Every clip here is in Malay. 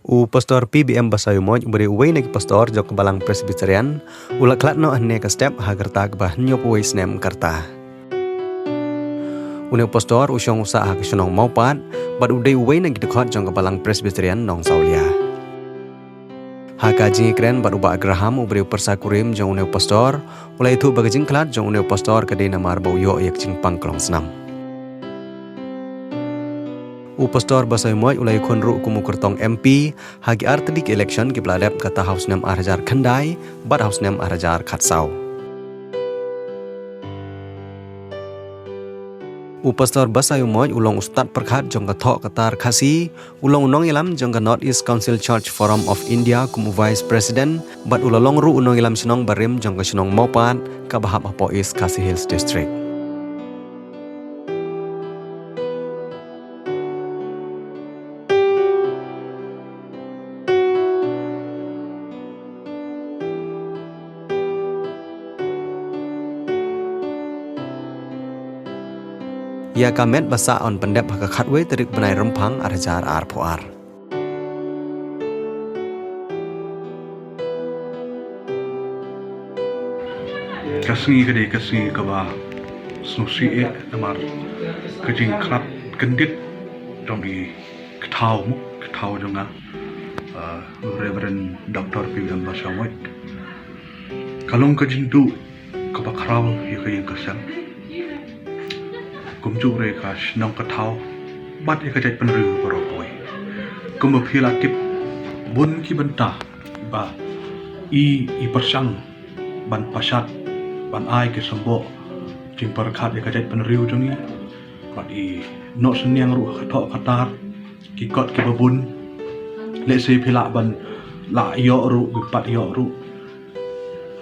U pastor PBM Basayumoj beri uway nagi pastor jok balang presbyterian ulak lat no anne ka step hagar tag bah nyop uway snem karta. Uneu pastor usyong usa ha kisunong maupat bad uday uway nagi dekot jong balang presbyterian nong saulia. Haka jingi keren bad uba Abraham uberi persakurim jong uneu pastor ulai itu bagajing klat jong uneu pastor kadai namar bau yo yak jing pangklong senam. U pastor Basayumoj ulai konru kumukurtong MP hagi artedik election ki bladep kata House nem Arhajar Khandai bad House nem Arhajar Khatsau. U pastor Basayumoj ulong ustad perkhat jong kathok katar khasi ulong unong ilam jong ka North East Council Church Forum of India kumu vice president bad ulalong ru unong ilam sinong barim jong ka sinong mopat ka bahap Apo East Khasi Hills district. Ia kamet basa on pendep haka khatwe terik benai rempang Arhajar Arpoar. Kasngi kadai kasngi kawa snusi namar kajing klat kendit jong di ketau jonga Reverend Dr. PBM Basayumoj kalong kajing tu kabakrau ya kajing kasang kumju reka nong katau bat ya kajai penriu berokoi kumaphilatip bun ki bentah ba i persang ban pasat ban ai ke sembo jing perkhat ya kajai penriu jongi bat i no seniang ru khathok khatar ki kot ki babun le se phila ban la yo ru bipat yo ru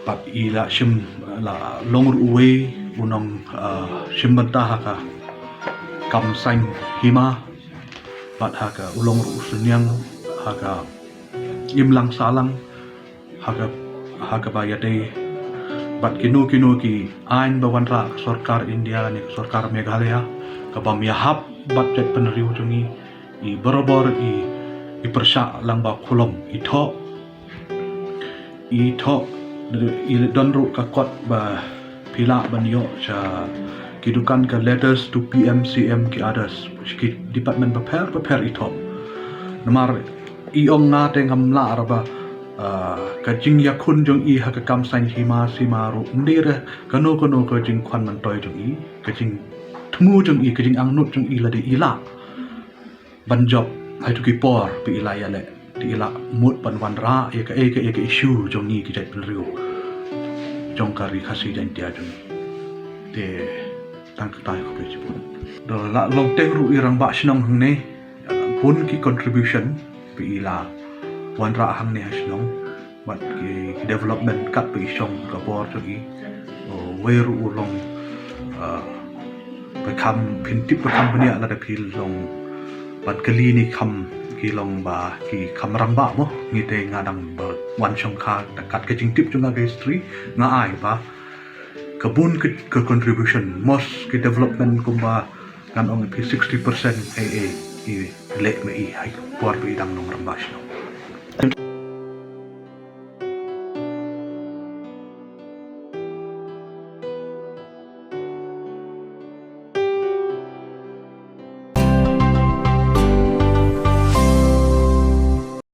bat i la shim la long ru we unong simbantah ka kam sang hima bat haka ulong ru sunyang haka imlang salang haka bayade bat kinu ki ain bawanra sarkar India ni sarkar Meghalaya ka bamyahap bat jet penriu jongi I borobor i persya lang ba khulom i tho i donru ka kot ba pila banyo cha kidukan ka letters to PM CM ki others ki department prepare itop namar i ong nga teng hamla araba ka jing yakun jong i ha ka kam san hima simaru ndire kano ka jing kwan man toy jong i ka jing thmu jong i ka jing angnut jong i la de ila ban job hai tu ki por pi ila ya le ti ila mut ban wan ra ya ka issue jong i ki jai penriu jong kari khasi jan dia jong te tang tai ko pe jipun do la long teng ru irang ba sinong hang ne pun ki contribution pi ila wan ra hang ne sinong bat ki development kat pi song ka bor jogi we ru longไปคำพินทิปคำพเนียละแต่พิลลงบัดกะลีนี่คำกีลงบากีคำรังบะมั้งงี้เตงาดังเบิดวันชงคาแต่กัดกระจิงทิปจงกะเกสตรีงาอายบากระบุนกระ contribution most กี development กุมบางานองค์พี 60% AA อีเละไม่อีให้ปวดไปดังนองรังบะชน